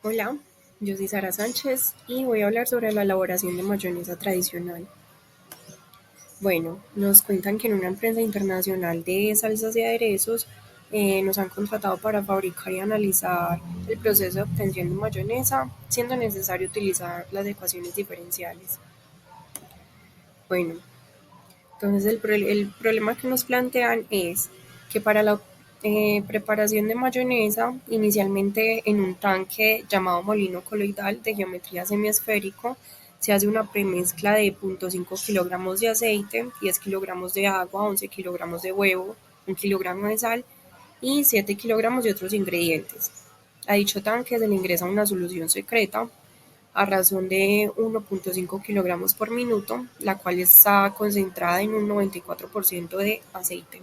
Hola, yo soy Sara Sánchez y voy a hablar sobre la elaboración de mayonesa tradicional. Bueno, nos cuentan que en una empresa internacional de salsas y aderezos nos han contratado para fabricar y analizar el proceso de obtención de mayonesa, siendo necesario utilizar las ecuaciones diferenciales. Bueno, entonces el problema que nos plantean es que para la preparación de mayonesa, inicialmente en un tanque llamado molino coloidal de geometría semiesférico, se hace una premezcla de 0,5 kilogramos de aceite, 10 kilogramos de agua, 11 kilogramos de huevo, 1 kilogramo de sal y 7 kilogramos de otros ingredientes. A dicho tanque se le ingresa una solución secreta a razón de 1,5 kilogramos por minuto, la cual está concentrada en un 94% de aceite.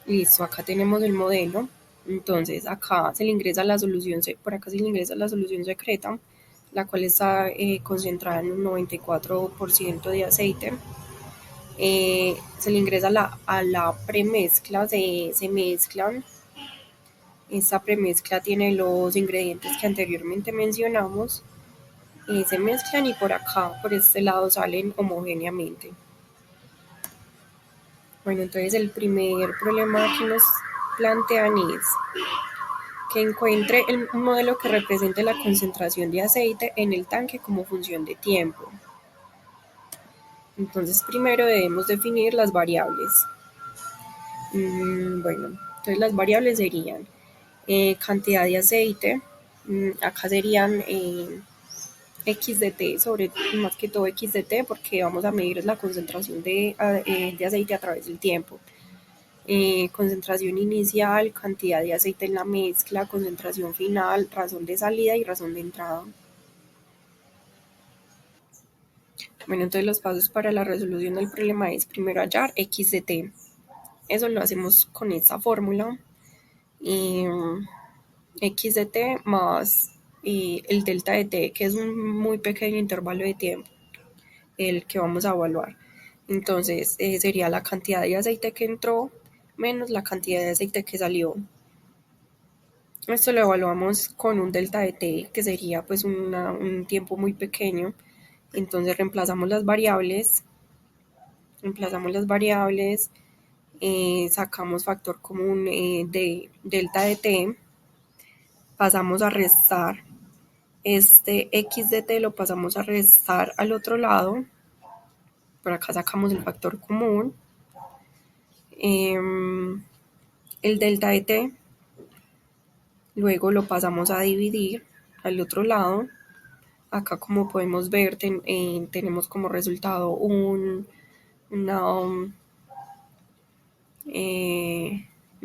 Listo, acá tenemos el modelo. Entonces, acá se le ingresa la solución, por acá se le ingresa la solución secreta, la cual está concentrada en un 94% de aceite. Se le ingresa a la premezcla, se mezclan. Esta premezcla tiene los ingredientes que anteriormente mencionamos, se mezclan y por acá, por este lado, salen homogéneamente. Bueno, entonces el primer problema que nos plantean es que encuentre un modelo que represente la concentración de aceite en el tanque como función de tiempo. Entonces primero debemos definir las variables. Bueno, entonces las variables serían cantidad de aceite, acá serían X de T, sobre más que todo X de T, porque vamos a medir la concentración de aceite a través del tiempo. Concentración inicial, cantidad de aceite en la mezcla, concentración final, razón de salida y razón de entrada. Bueno, entonces los pasos para la resolución del problema es primero hallar X de T. Eso lo hacemos con esta fórmula. X de T más el delta de T, que es un muy pequeño intervalo de tiempo, el que vamos a evaluar. Entonces sería la cantidad de aceite que entró menos la cantidad de aceite que salió. Esto lo evaluamos con un delta de T, que sería pues un tiempo muy pequeño. Entonces reemplazamos las variables, sacamos factor común de delta de T, pasamos a restar este X de T, lo pasamos a restar al otro lado. Por acá sacamos el factor común. El delta de T, luego lo pasamos a dividir al otro lado. Acá, como podemos ver, tenemos como resultado un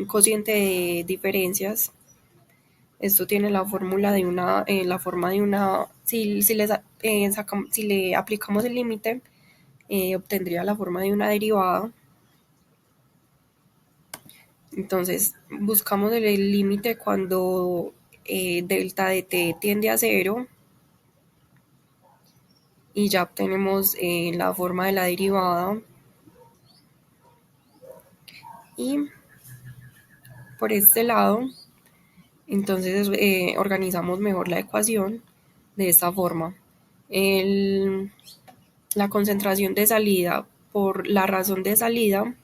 cociente de diferencias. Esto tiene la fórmula de la forma de una, si le aplicamos el límite, obtendría la forma de una derivada. Entonces, buscamos el límite cuando delta de t tiende a 0 y ya obtenemos la forma de la derivada. Y por este lado, entonces organizamos mejor la ecuación de esta forma. La concentración de salida por la razón de salida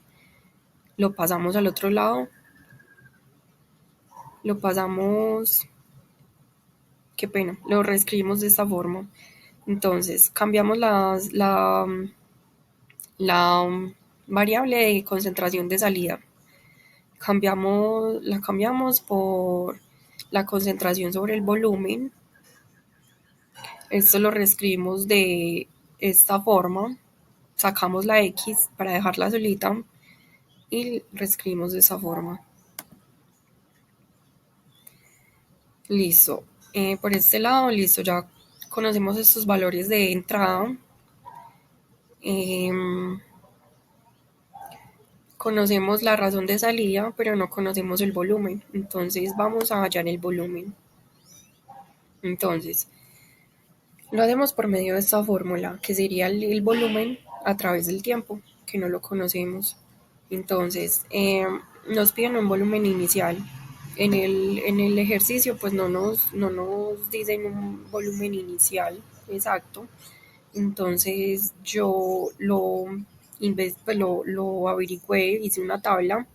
lo pasamos al otro lado, lo reescribimos de esta forma. Entonces cambiamos la variable de concentración de salida, la cambiamos por la concentración sobre el volumen. Esto lo reescribimos de esta forma, sacamos la X para dejarla solita y reescribimos de esa forma. Listo. Por este lado, listo, ya conocemos estos valores de entrada. Conocemos la razón de salida, pero no conocemos el volumen. Entonces vamos a hallar el volumen. Entonces, lo hacemos por medio de esta fórmula, que sería el volumen a través del tiempo, que no lo conocemos. Entonces, nos piden un volumen inicial. en el ejercicio pues no nos dicen un volumen inicial exacto. Entonces yo lo averigüé, hice una tabla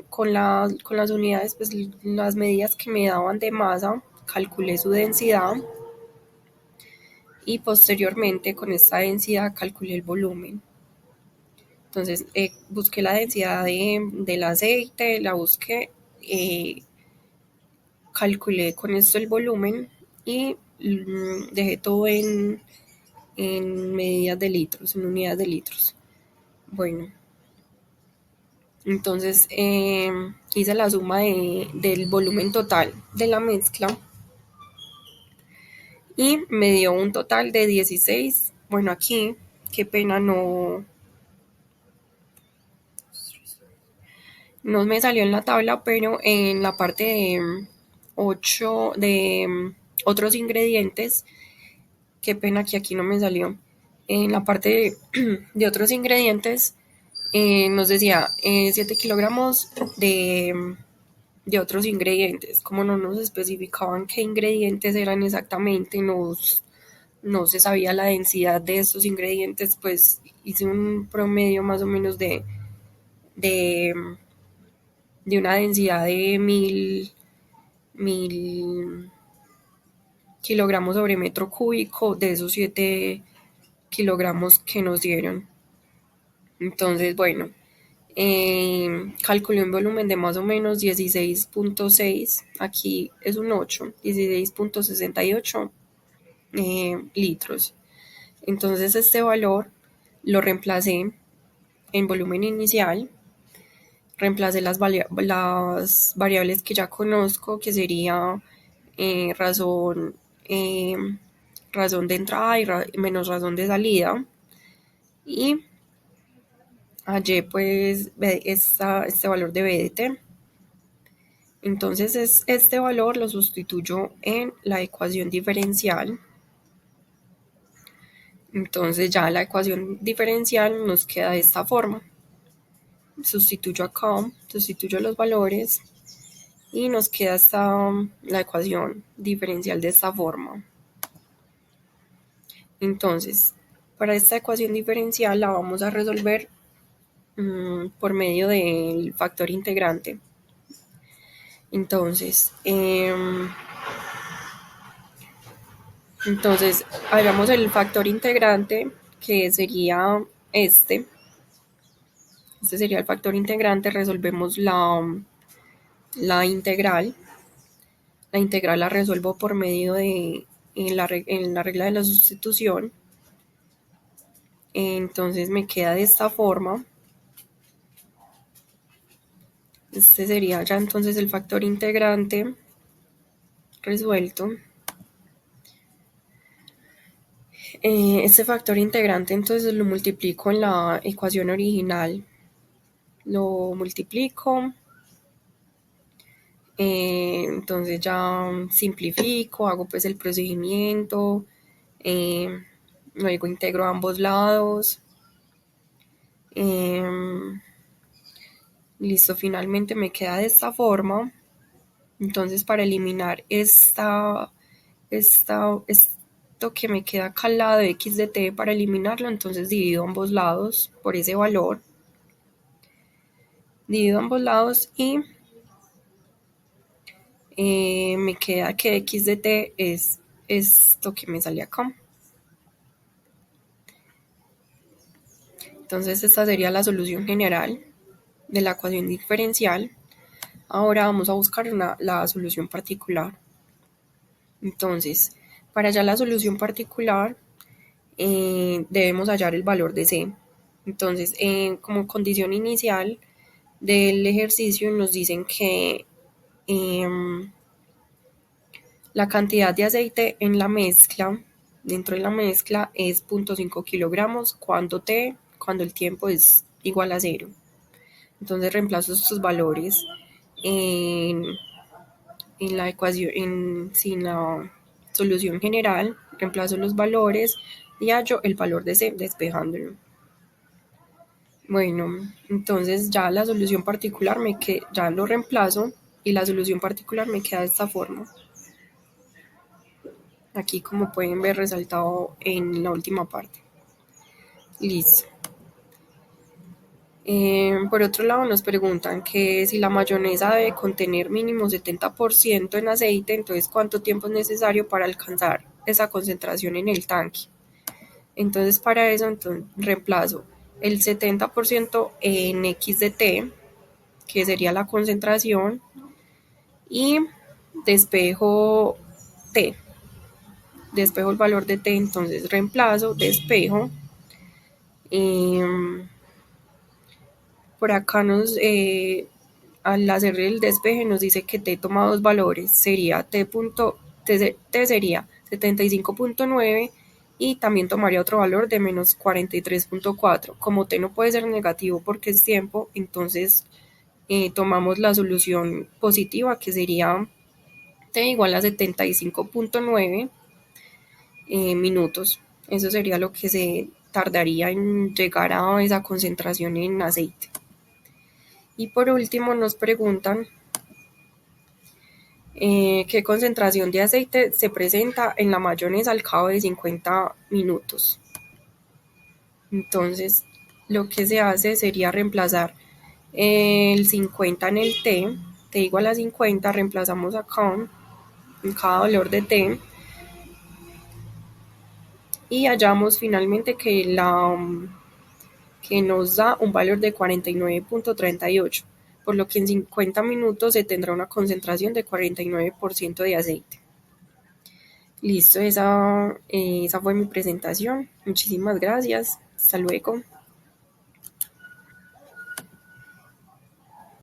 con las unidades, pues las medidas que me daban de masa, calculé su densidad y posteriormente con esta densidad calculé el volumen. Entonces busqué la densidad del aceite, la busqué, calculé con esto el volumen y dejé todo en medidas de litros, en unidades de litros. Bueno, entonces hice la suma del volumen total de la mezcla y me dio un total de 16. Bueno, aquí, qué pena, no me salió en la tabla, pero en la parte de 8 de otros ingredientes, qué pena que aquí no me salió. En la parte de otros ingredientes nos decía 7 kilogramos de otros ingredientes. Como no nos especificaban qué ingredientes eran exactamente, no se sabía la densidad de estos ingredientes, pues hice un promedio más o menos de, de una densidad de 1000 kilogramos sobre metro cúbico de esos 7 kilogramos que nos dieron. Entonces, bueno, calculé un volumen de más o menos 16.6, aquí es un 8, 16.68 litros. Entonces este valor lo reemplacé en volumen inicial, reemplacé las variables que ya conozco, que sería eh, razón, eh, razón de entrada y menos razón de salida, y hallé pues este valor de BDT. Entonces este valor lo sustituyo en la ecuación diferencial. Entonces ya la ecuación diferencial nos queda de esta forma. Sustituyo acá, sustituyo los valores y nos queda la ecuación diferencial de esta forma. Entonces, para esta ecuación diferencial la vamos a resolver por medio del factor integrante. Entonces, hagamos el factor integrante, que sería este. Este sería el factor integrante. Resolvemos la integral. La integral la resuelvo por medio en la regla de la sustitución. Entonces me queda de esta forma. Este sería ya entonces el factor integrante resuelto. Este factor integrante entonces lo multiplico en la ecuación original. Lo multiplico. Entonces ya simplifico, hago pues el procedimiento. Luego integro a ambos lados. Listo, finalmente me queda de esta forma. Entonces para eliminar esto que me queda acá al lado de x de t, para eliminarlo, entonces divido ambos lados por ese valor. Divido ambos lados y me queda que x de t es esto que me sale acá. Entonces esta sería la solución general de la ecuación diferencial. Ahora vamos a buscar la solución particular. Entonces, para hallar la solución particular, debemos hallar el valor de C. Entonces, como condición inicial del ejercicio nos dicen que la cantidad de aceite en la mezcla, dentro de la mezcla, es 0.5 kilogramos cuando el tiempo es igual a 0. Entonces reemplazo estos valores en, en la ecuación, sin la solución general, reemplazo los valores y hallo el valor de C despejándolo. Bueno, entonces ya la solución particular ya lo reemplazo y la solución particular me queda de esta forma. Aquí como pueden ver resaltado en la última parte. Listo. Por otro lado nos preguntan que si la mayonesa debe contener mínimo 70% en aceite, entonces cuánto tiempo es necesario para alcanzar esa concentración en el tanque. Entonces para eso reemplazo el 70% en X de T, que sería la concentración, y despejo T. Despejo el valor de T, entonces reemplazo, despejo. Por acá al hacer el despeje nos dice que T toma dos valores, sería T sería 75.9 y también tomaría otro valor de menos 43.4. Como T no puede ser negativo porque es tiempo, entonces tomamos la solución positiva que sería T igual a 75.9 minutos. Eso sería lo que se tardaría en llegar a esa concentración en aceite. Y por último nos preguntan qué concentración de aceite se presenta en la mayonesa al cabo de 50 minutos. Entonces lo que se hace sería reemplazar el 50 en el T igual a 50, reemplazamos acá en cada valor de T y hallamos finalmente que nos da un valor de 49.38, por lo que en 50 minutos se tendrá una concentración de 49% de aceite. Listo, esa fue mi presentación. Muchísimas gracias. Hasta luego.